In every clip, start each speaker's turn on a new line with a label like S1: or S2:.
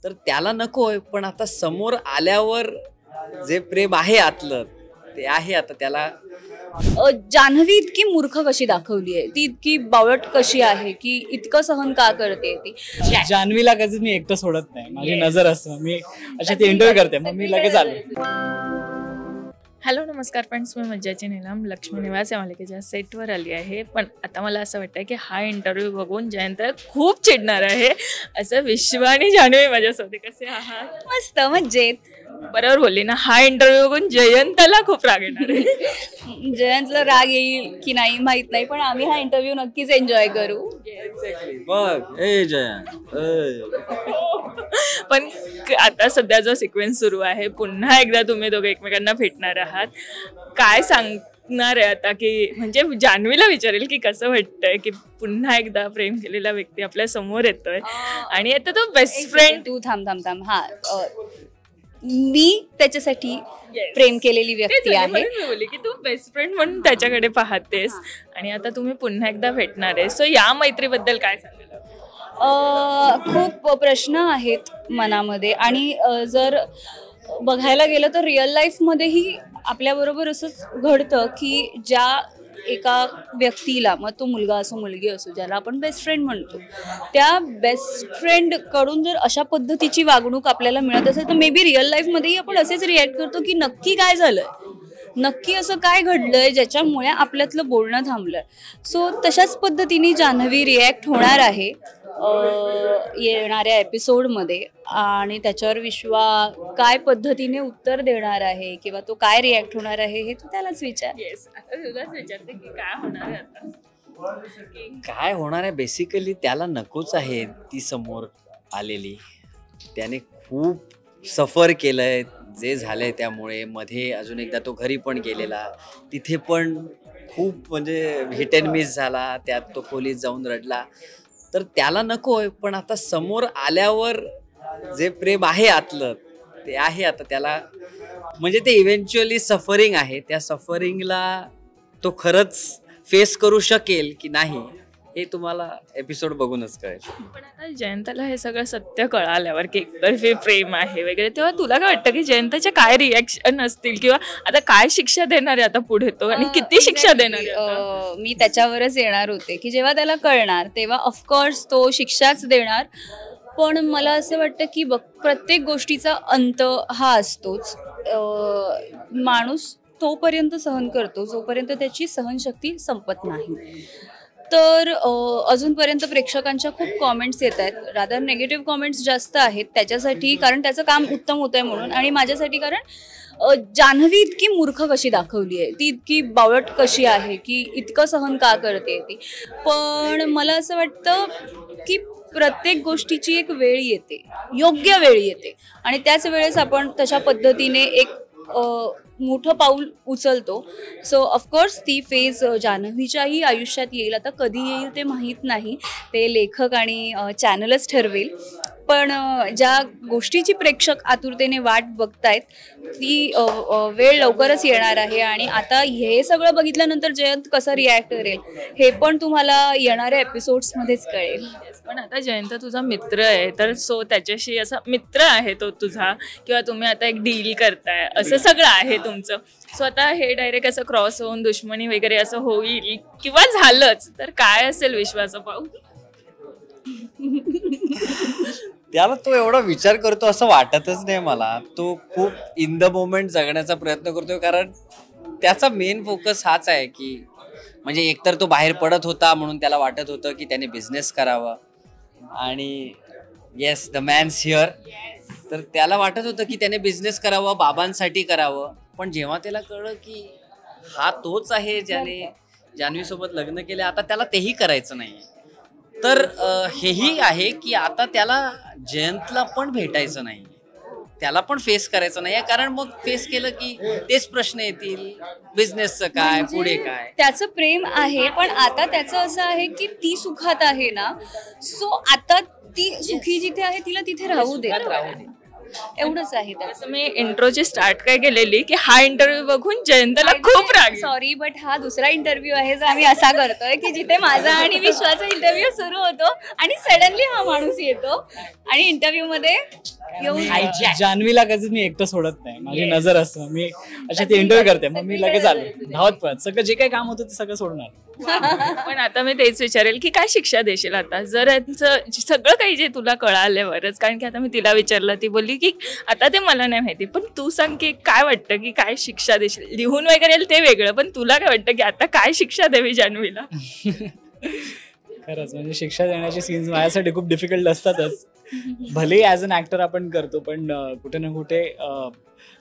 S1: तर त्याला नकोय, पण आता समोर आल्यावर जे प्रेम आहे आतलं ते आहे. आता त्याला
S2: जान्हवी इतकी मूर्ख कशी दाखवली आहे, ती इतकी बावळट कशी आहे की इतकं सहन का करते ती.
S3: जान्हवीला कधीच मी एकटं सोडत नाही, माझी नजर असतं, मी अशा ती इंटरव्ह्यू करते मग मी लगेच आलो.
S4: हॅलो नमस्कार फ्रेंड्स, मी मज्जाची नीलम लक्ष्मी निवास या मालिकेच्या सेटवर आली आहे. पण आता मला असं वाटतं की हा इंटरव्ह्यू बघून जयंत खूप चिडणार आहे. असं विश्व आणि जान्हवी माझ्यासोबत कसे आहात?
S2: मस्त मजेत.
S4: बरोबर बोलली ना, हा इंटरव्ह्यू बघून जयंतला खूप राग येणार आहे.
S2: जयंतला राग येईल की नाही माहित नाही, पण आम्ही हा इंटरव्ह्यू नक्कीच एन्जॉय करू.
S1: बघ ए जयंत.
S4: पण आता सध्या जो सिक्वेन्स सुरू आहे, पुन्हा एकदा तुम्ही दोघे एकमेकांना भेटणार आहात. काय सांगणार आहे आता, की म्हणजे जान्हवीला विचारेल की कसं वाटतंय की पुन्हा एकदा प्रेम केलेला व्यक्ती आपल्या समोर येतोय आणि आता तो बेस्ट फ्रेंड.
S2: तू थांब. हा मी त्याच्यासाठी प्रेम केलेली व्यक्ती आहे.
S4: मी बोलली की तू बेस्ट फ्रेंड म्हणून त्याच्याकडे पाहतेस आणि आता तुम्ही पुन्हा एकदा भेटणार आहे. सो या मैत्रीबद्दल काय सांगेल?
S2: खूप प्रश्न आहेत मनामध्ये आणि जर बघायला गेलं तर रिअल लाईफमध्येही आपल्याबरोबर असंच घडतं की ज्या एका व्यक्तीला, मग तो मुलगा असो मुलगी असो, ज्याला आपण बेस्ट फ्रेंड म्हणतो, त्या बेस्ट फ्रेंड कडून जर अशा पद्धतीची वागणूक आपल्याला मिळत असेल तर मे बी रिअल लाईफमध्येही आपण असेच रिॲक्ट करतो की नक्की काय झालंय, नक्की असं काय घडलंय ज्याच्यामुळे आपल्यातलं बोलणं थांबलंय. सो तशाच पद्धतीने जान्हवी रिॲक्ट होणार आहे येणाऱ्या एपिसोडमध्ये आणि त्याच्यावर विश्वा काय पद्धतीने उत्तर देणार आहे किंवा तो काय रिॲक्ट होणार आहे हे तू त्यालाच विचार.
S4: आता तुलाच विचारते की काय होणार आहे आता.
S1: काय होणार आहे, बेसिकली त्याला नकोच आहे ती समोर आलेली. त्याने खूप सफर केलंय जे झालंय, त्यामुळे मध्ये अजून एकदा तो घरी पण गेलेला, तिथे पण खूप म्हणजे हिट अँड मिस झाला, त्यात तो खोलीत जाऊन रडला. तर त्याला नकोय, पण आता समोर आल्यावर जे प्रेम आहे आतलं ते आहे. आता त्याला म्हणजे ते इव्हेंच्युअली सफरिंग आहे, त्या सफरिंगला तो खरंच फेस करू शकेल की नाही हे तुम्हाला एपिसोड बघूनच कळेल.
S4: पण आता जयंतला हे सगळं सत्य कळाल्यावर की एकतर्फी प्रेम आहे वगैरे, तेव्हा तुला काय वाटतं की जयंतच्या काय रिॲक्शन असतील किंवा आता काय शिक्षा देणार आहे आता पुढे तो आणि किती शिक्षा देणार आहे?
S2: मी त्याच्यावरच येणार होते की जेव्हा त्याला कळणार तेव्हा ऑफकोर्स तो शिक्षाच देणार. पण मला असं वाटतं की प्रत्येक गोष्टीचा अंत हा असतोच. माणूस तोपर्यंत सहन करतो जोपर्यंत त्याची सहनशक्ती संपत नाही. तर अजूनपर्यंत प्रेक्षकांच्या खूप कॉमेंट्स येत आहेत, रादर नेगेटिव्ह कॉमेंट्स जास्त आहेत त्याच्यासाठी, कारण त्याचं काम उत्तम होत आहे म्हणून, आणि माझ्यासाठी कारण जान्हवी इतकी मूर्ख कशी दाखवली आहे, ती इतकी बावळट कशी आहे की इतकं सहन का करते ती. पण मला असं वाटतं की प्रत्येक गोष्टीची एक वेळ येते, योग्य वेळ येते, आणि त्याच वेळेस आपण तशा पद्धतीने एक मोठं पाऊल उचलतो. सो ऑफकोर्स ती फेज जान्हवीच्याही आयुष्यात येईल. आता कधी येईल ते माहीत नाही, ते लेखक आणि चॅनलच ठरवेल. पण ज्या गोष्टीची प्रेक्षक आतुरतेने वाट बघतायत ती वेळ लवकरच येणार आहे. आणि आता हे सगळं बघितल्यानंतर जयंत कसं रिॲक्ट करेल हे पण तुम्हाला येणाऱ्या एपिसोड्समध्येच कळेल.
S4: पण आता जयंत तुझा मित्र आहे, तर सो त्याच्याशी असा मित्र आहे तो तुझा, किंवा तुम्ही आता एक डील करताय, असं सगळं आहे तुमचं. सो आता हे डायरेक्ट असं क्रॉस होऊन दुश्मनी वगैरे असं होईल किंवा झालंच तर काय असेल विश्वाचं पाऊल?
S1: त्याला तो एवढा विचार करतो असं वाटतच नाही मला. तो खूप इन द मोमेंट जगण्याचा प्रयत्न करतोय, कारण त्याचा मेन फोकस हाच आहे की म्हणजे एकतर तो बाहेर पडत होता म्हणून त्याला वाटत होतं की त्याने बिझनेस करावा, आणि येस द मॅन्स हिअर. तर त्याला वाटत होतं की त्याने बिझनेस करावा, बाबांसाठी करावं. पण जेव्हा त्याला कळलं की हा तोच आहे ज्याने जान्हवीसोबत लग्न केलं, आता त्याला तेही करायचं नाही, तर हेही आहे की आता त्याला जयंतला पण भेटायचं नाही, त्याला पण फेस करायचं नाही. कारण मग फेस केलं की तेच प्रश्न येतील, बिझनेसचं काय, पुढे काय.
S2: त्याचं प्रेम आहे, पण आता त्याचं असं आहे की ती सुखात आहे ना, सो आता ती सुखी जिथे आहे तिला तिथे राहू दे. एवढंच आहे त्याचं.
S4: मी इंट्रोची स्टार्ट काय केलेली की हा इंटरव्ह्यू बघून जयंतला खूप राग.
S2: सॉरी, बट हा दुसरा इंटरव्ह्यू आहे जो आम्ही असा करतोय की जिथे माझा आणि विश्वाचा इंटरव्ह्यू सुरू होतो आणि सडनली हा माणूस येतो आणि इंटरव्ह्यू मध्ये येऊ
S3: जान्हवीला कधीच मी एकटं सोडत नाही, माझी नजर असतं. मी अशा ती इंटरव्ह्यू करते, मग मी लगेच आलो धावत पण सगळं जे काही काम होतं ते सगळं सोडणार.
S4: पण आता मी तेच विचारेल की काय शिक्षा देशील आता जर यांचं सगळं काही जे तुला कळाल्यावरच, कारण की आता मी तिला विचारलं, ती बोलली की आता ते मला नाही माहिती, पण तू सांग की काय वाटतं की काय शिक्षा देशील. लिहून वगैरे येईल ते वेगळं, पण तुला काय वाटतं की आता काय शिक्षा द्यावी जान्हवीला.
S3: खरंच म्हणजे शिक्षा देण्याचे सीन्स माझ्यासाठी खूप डिफिकल्ट असतातच. भलेही ॲज अन ॲक्टर आपण करतो, पण कुठे ना कुठे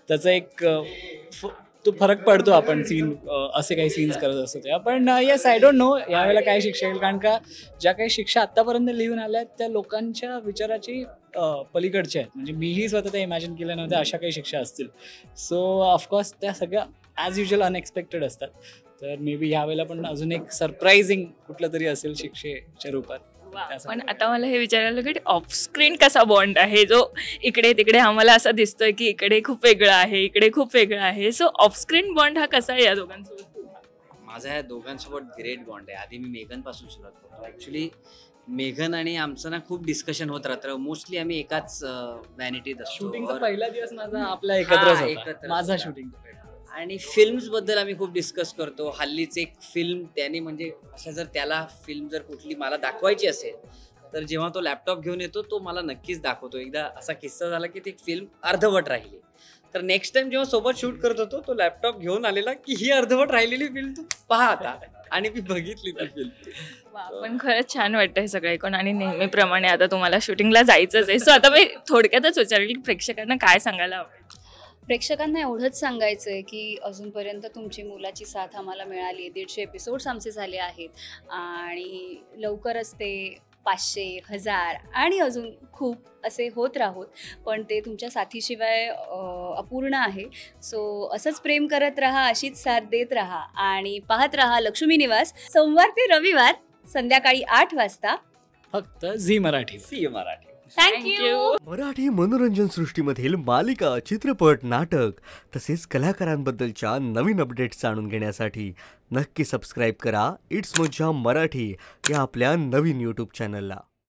S3: त्याचा एक तो फरक पडतो. आपण सीन असे काही सीन्स करत असतो तेव्हा. पण येस, आय डोंट नो यावेळेला काय शिक्षा येईल, कारण का ज्या काही शिक्षा आत्तापर्यंत लिहून आल्या त्या लोकांच्या विचाराची पलीकडच्या आहेत. म्हणजे मीही स्वतः ते इमॅजिन केलं नव्हतं अशा काही शिक्षा असतील. सो ऑफकोर्स त्या सगळ्या ॲज युजल अनएक्सपेक्टेड असतात. तर मे बी यावेळेला पण अजून एक सरप्राइझिंग कुठलं तरी असेल शिक्षेच्या रूपात.
S4: पण आता मला हे विचारायला की ऑफ स्क्रीन कसा बॉन्ड आहे, जो इकडे तिकडे आम्हाला असं दिसतोय की इकडे खूप वेगळं आहे, इकडे खूप वेगळं आहे. सो ऑफ स्क्रीन बॉन्ड हा कसा आहे या दोघांसोबत?
S1: माझा या दोघांसोबत ग्रेट बॉन्ड आहे. आधी मी मेघन पासून सुरुवात करतो. ऍक्च्युली मेघन आणि आमचं ना खूप डिस्कशन होत राहतं. मोस्टली आम्ही एकाच व्हॅनिटीत असतो.
S3: शूटिंगचा पहिला दिवस माझा आपला एकत्रच होता, माझा शूटिंग.
S1: आणि फिल्म्स बद्दल आम्ही खूप डिस्कस करतो. हल्लीच एक फिल्म त्याने म्हणजे अशा जर त्याला फिल्म जर कुठली मला दाखवायची असेल तर जेव्हा तो लॅपटॉप घेऊन येतो तो मला नक्कीच दाखवतो. एकदा असा किस्सा झाला की ती फिल्म अर्धवट राहिली, तर नेक्स्ट टाइम जेव्हा सोबत शूट करत होतो तो लॅपटॉप घेऊन आलेला की ही अर्धवट राहिलेली फिल्म तू पहा आता, आणि मी बघितली ती फिल्म.
S4: पण खरंच छान वाटतं हे सगळं ऐकून. आणि नेहमीप्रमाणे आता तुम्हाला शूटिंगला जायचंच आहे. सो आता मी थोडक्यातच विचारेल की प्रेक्षकांना काय सांगायला आवडेल?
S2: प्रेक्षकांना एवढंच सांगायचं आहे की अजूनपर्यंत तुमची मुलाची साथ आम्हाला मिळाली. 150 एपिसोड्स आमचे झाले आहेत आणि लवकरच ते 500, 1000 आणि अजून खूप असे होत राहोत. पण ते तुमच्या साथीशिवाय अपूर्ण आहे. सो असंच प्रेम करत राहा, अशीच साथ देत राहा आणि पाहत राहा लक्ष्मी निवास सोमवार ते रविवार संध्याकाळी 8 वाजता
S3: फक्त झी मराठी.
S1: सी मराठी.
S2: थँक्यू.
S5: मराठी मनोरंजन सृष्टीमधील मालिका, चित्रपट, नाटक तसेच कलाकारांबद्दलच्या नवीन अपडेट्स जाणून घेण्यासाठी नक्की सबस्क्राईब करा इट्स मज्जा मराठी या आपल्या नवीन यूट्यूब चॅनलला.